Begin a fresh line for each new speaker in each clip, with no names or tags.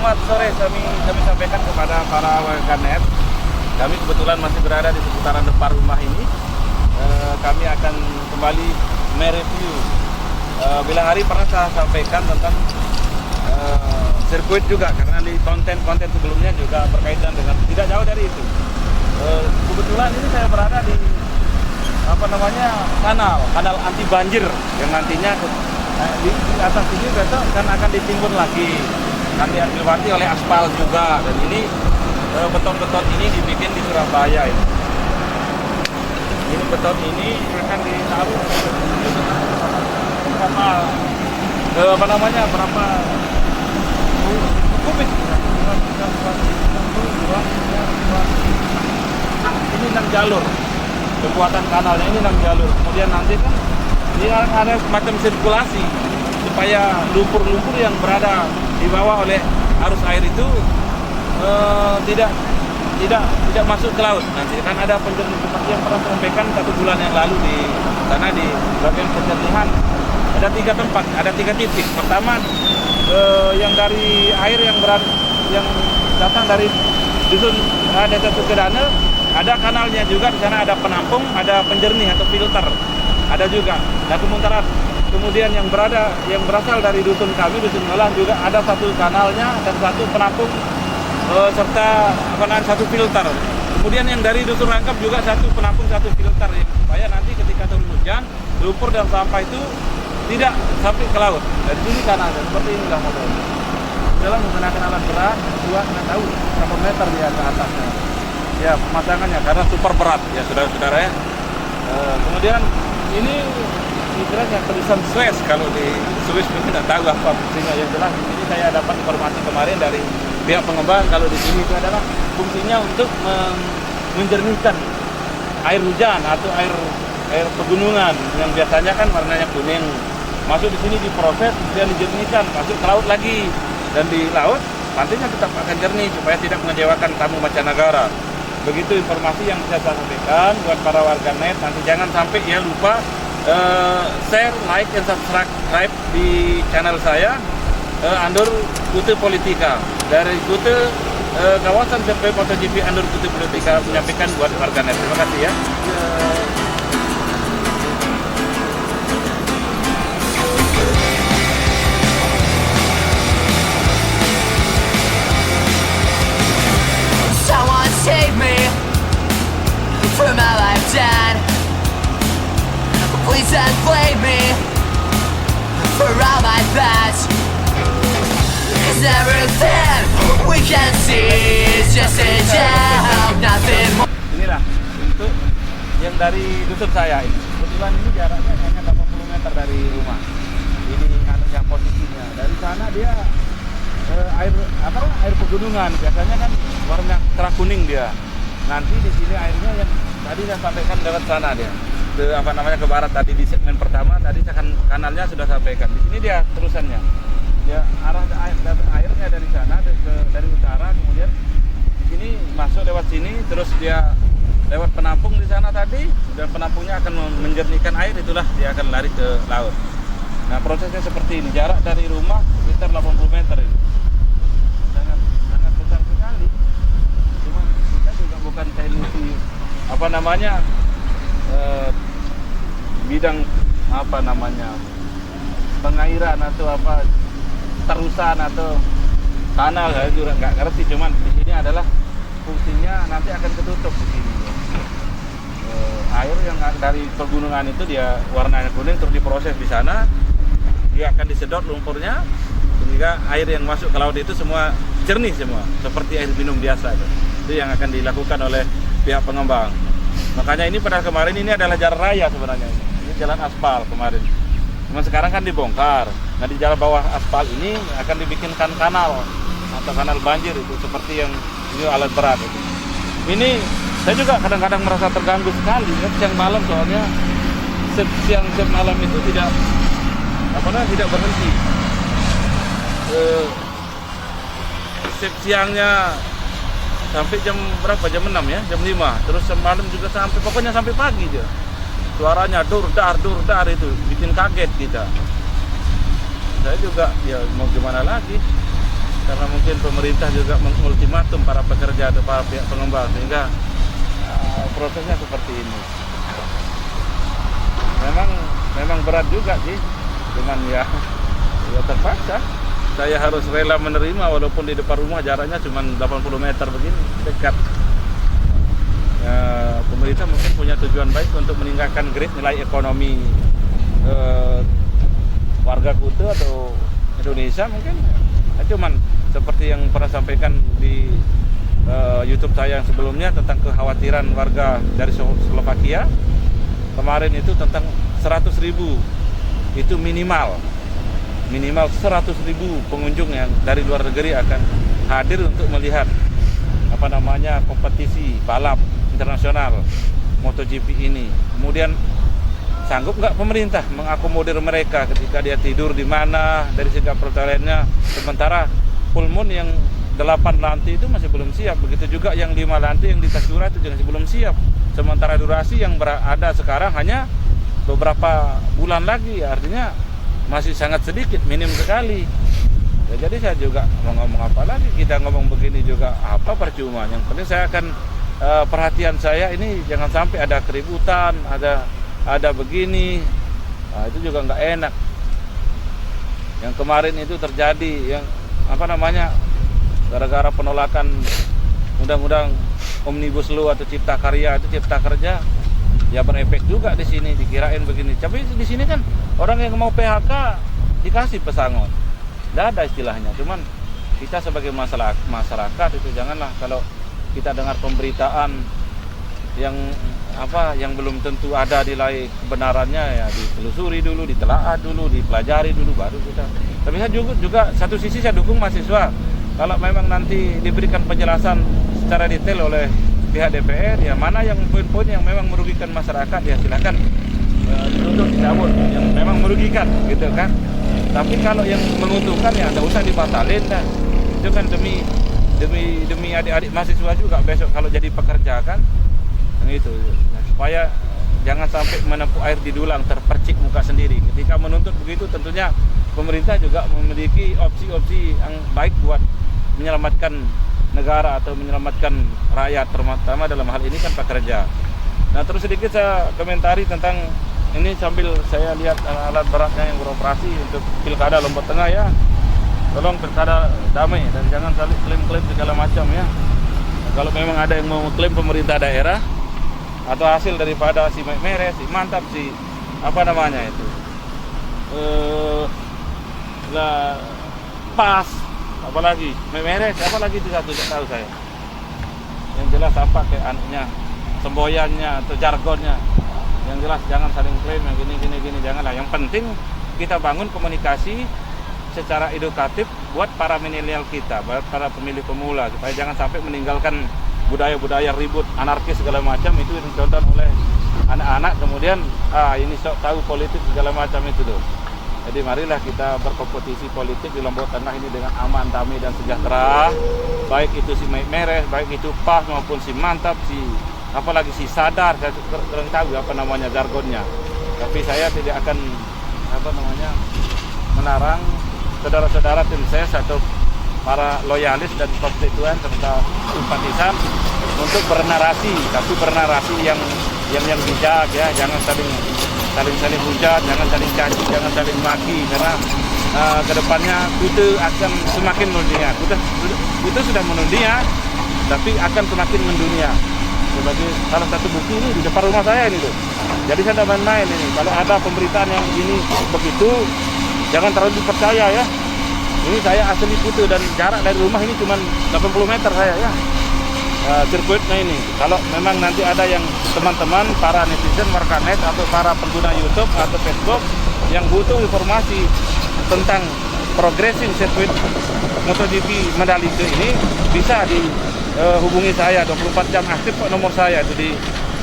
selamat sore kami sampaikan kepada para warganet. Kami kebetulan masih berada di seputaran depan rumah ini. Kami akan kembali mereview. Bila hari pernah saya sampaikan tentang sirkuit juga, karena di konten-konten sebelumnya juga berkaitan dengan tidak jauh dari itu. Kebetulan ini saya berada di kanal anti banjir yang nantinya di atas ini besok akan ditimbun lagi, akan dilewati oleh aspal juga. Dan ini beton-beton ini dibikin di Surabaya ini. Ini beton ini akan ditaruh berapa kubik. Ini 6 jalur kekuatan kanalnya, ini 6 jalur. Kemudian nanti kan ini ada semacam sirkulasi supaya lumpur-lumpur yang berada di bawah oleh arus air itu tidak masuk ke laut. Nanti kan ada penjernihan seperti yang pernah saya sampaikan 1 bulan yang lalu di sana, di bagian penjernihan ada 3 tempat, ada 3 titik. Pertama yang dari air yang datang dari dusun Desa Tukedane, ada kanalnya juga di sana, ada penampung, ada penjernih atau filter, ada juga. Nah kemudian yang berasal dari dusun kami, dusun Ngolah, juga ada 1 kanalnya dan 1 penampung serta satu filter. Kemudian yang dari dusun Rangkap juga 1 penampung, 1 filter, ya, supaya nanti ketika turun hujan lumpur dan sampah itu tidak sampai ke laut. Dari sini kanalnya seperti inilah modelnya. Dalam menggunakan alat berat, nggak tahu berapa meter dia ke atasnya. Ya, pemasangannya karena super berat ya saudara-saudara ya. Kemudian ini istilahnya tulisan Suez, kalau di Swiss mungkin tidak tahu apa fungsinya. Yang jelas di sini saya dapat informasi kemarin dari pihak pengembang kalau di sini itu adalah fungsinya untuk menjernihkan air hujan atau air pegunungan yang biasanya kan warnanya kuning. Masuk di sini diproses, kemudian dijernihkan, masuk ke laut lagi, dan di laut nantinya tetap akan jernih supaya tidak mengecewakan tamu mancanegara. Begitu informasi yang bisa saya sampaikan buat para warganet. Nanti jangan sampai ya lupa share, like, dan subscribe di channel saya, Andur Kute Politika. Dari Kute kawasan sirkuit MotoGP Andur Kute Politika menyampaikan buat warganet. Terima kasih ya.
Save me from all I've done. Please don't blame me for all my past. 'Cause everything we can see is just a joke, nothing more.
Inilah untuk yang dari dusun saya ini. Kebetulan ini jaraknya hanya 80 meter dari rumah. Ini yang posisinya. Dari sana dia air pegunungan, biasanya kan warna cerah kuning dia. Nanti di sini airnya yang tadi saya sampaikan lewat sana dia ke barat tadi di segmen pertama tadi kanalnya sudah sampaikan. Di sini dia terusannya. Ya arah airnya dari sana dari utara, kemudian di sini masuk lewat sini, terus dia lewat penampung di sana tadi, dan penampungnya akan menjernihkan air, itulah dia akan lari ke laut. Nah, prosesnya seperti ini. Jarak dari rumah sekitar 80 meter ini. Sangat besar sekali. Cuma kita juga bukan teknisi bidang pengairan atau terusan atau kanal, saya juga nggak ngerti. Cuman di sini adalah fungsinya nanti akan ketutup di sini. Air yang dari pegunungan itu dia warnanya kuning, terus diproses di sana, dia akan disedot lumpurnya sehingga air yang masuk ke laut itu semua jernih semua, seperti air minum biasa itu yang akan dilakukan oleh pihak pengembang. Makanya ini pada kemarin ini adalah jalan raya sebenarnya, ini jalan aspal kemarin, cuma sekarang kan dibongkar. Nah, di jalan bawah aspal ini akan dibikinkan kanal atau kanal banjir itu, seperti yang ini alat berat itu. Ini saya juga kadang-kadang merasa terganggu sekali ya, siang malam, soalnya siang malam itu tidak berhenti. Siangnya sampai jam berapa? Jam 6 ya, jam 5. Terus semalam juga pokoknya sampai pagi dia. Suaranya dur-dar itu bikin kaget kita. Saya juga ya mau gimana lagi. karena mungkin pemerintah juga mengultimatum para pekerja atau para pihak pengembang, sehingga prosesnya seperti ini. Memang berat juga sih, cuman ya terpaksa. Saya harus rela menerima walaupun di depan rumah jaraknya cuma 80 meter begini, dekat. Pemerintah mungkin punya tujuan baik untuk meningkatkan grade nilai ekonomi warga Kuta atau Indonesia mungkin. Cuman seperti yang pernah sampaikan di YouTube saya yang sebelumnya tentang kekhawatiran warga dari Slovakia kemarin itu tentang 100.000 itu minimal 100.000 pengunjung yang dari luar negeri akan hadir untuk melihat kompetisi balap internasional MotoGP ini. Kemudian sanggup nggak pemerintah mengakomodir mereka ketika dia tidur di mana dari segi pertalaiannya, sementara full moon yang 8 lantai itu masih belum siap, begitu juga yang 5 lantai yang di Tasura itu masih belum siap, sementara durasi yang ada sekarang hanya beberapa bulan lagi, artinya masih sangat sedikit, minim sekali. Ya, jadi saya juga mau ngomong apa lagi, kita ngomong begini juga apa percuma. Yang penting saya akan perhatian saya ini jangan sampai ada keributan, ada begini, itu juga nggak enak. Yang kemarin itu terjadi yang gara-gara penolakan undang-undang Omnibus Law atau Cipta Karya itu Cipta Kerja, ya berefek juga di sini, dikirain begini. Tapi di sini kan orang yang mau PHK dikasih pesangon, tidak ada istilahnya. Cuman kita sebagai masyarakat itu janganlah kalau kita dengar pemberitaan yang belum tentu ada nilai kebenarannya, ya ditelusuri dulu, ditelaah dulu, dipelajari dulu baru kita. Tapi saya juga satu sisi saya dukung mahasiswa. Kalau memang nanti diberikan penjelasan secara detail oleh pihak DPR, ya mana yang poin-poin yang memang merugikan masyarakat, ya silakan dituntut dicabut yang memang merugikan gitu kan. Tapi kalau yang menguntungkan ya tidak usah dibatalin dah. Itu kan demi adik-adik mahasiswa juga besok kalau jadi pekerja kan, itu supaya jangan sampai menempuh air di dulang, terpercik muka sendiri. Ketika menuntut begitu tentunya pemerintah juga memiliki opsi-opsi yang baik buat menyelamatkan negara atau menyelamatkan rakyat, terutama dalam hal ini kan pekerja. Nah, terus sedikit saya komentari tentang ini sambil saya lihat alat beratnya yang beroperasi untuk Pilkada Lombok Tengah ya. Tolong pilkada damai dan jangan saling klaim-klaim segala macam ya. Nah, kalau memang ada yang mau mengklaim pemerintah daerah atau hasil daripada si Meres, si Mantap, si Pas, apalagi Meres, apalagi itu satu tidak tahu saya. Yang jelas apa kayak anunya, semboyannya atau jargonnya. Yang jelas jangan saling klaim yang gini janganlah. Yang penting kita bangun komunikasi secara edukatif buat para milenial kita, buat para pemilih pemula, supaya jangan sampai meninggalkan budaya-budaya ribut, anarkis segala macam itu yang dicontoh oleh anak-anak, kemudian ini sok tahu politik segala macam itu loh. Jadi marilah kita berkompetisi politik di Lombok Tengah ini dengan aman, damai dan sejahtera. Baik itu si Meres, baik itu Pas maupun si Mantap, apalagi si Sadar, saya kurang tahu apa namanya jargonnya. Tapi saya tidak akan melarang saudara-saudara tim ses atau para loyalis dan konstituen serta simpatisan untuk bernarasi, tapi bernarasi yang bijak ya, jangan saling hujat, jangan saling caci, jangan saling maki, karena kedepannya Kuta akan semakin mendunia. Kuta sudah mendunia, tapi akan semakin mendunia. Sebagai salah satu bukti ini di depan rumah saya ini tuh. Jadi saya tidak main-main ini. Kalau ada pemberitaan yang ini begitu, jangan terlalu dipercaya ya. Ini saya asli Kuta dan jarak dari rumah ini cuma 80 meter saya ya. Sirkuitnya ini. Kalau memang nanti ada yang teman-teman, para netizen, warganet atau para pengguna YouTube atau Facebook yang butuh informasi tentang progressing sirkuit MotoGP Mandalika ini, bisa dihubungi saya 24 jam aktif kok nomor saya itu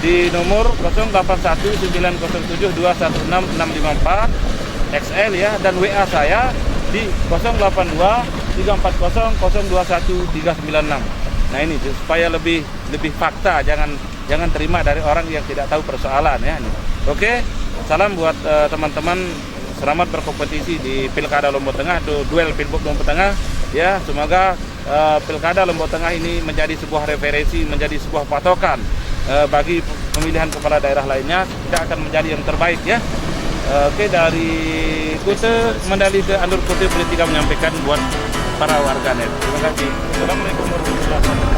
di nomor 0817721664 XL ya, dan WA saya di 082340021 396. Nah ini supaya lebih fakta, jangan terima dari orang yang tidak tahu persoalan ya. Oke, salam buat teman-teman, selamat berkompetisi di Pilkada Lombok Tengah, duel Pilbub Lombok Tengah. Ya, semoga Pilkada Lombok Tengah ini menjadi sebuah referensi, menjadi sebuah patokan bagi pemilihan kepala daerah lainnya. Kita akan menjadi yang terbaik ya. Oke, dari Kute Mandali ke Andur Kute Politika menyampaikan buat para warganet. Terima kasih. Assalamualaikum warahmatullahi wabarakatuh.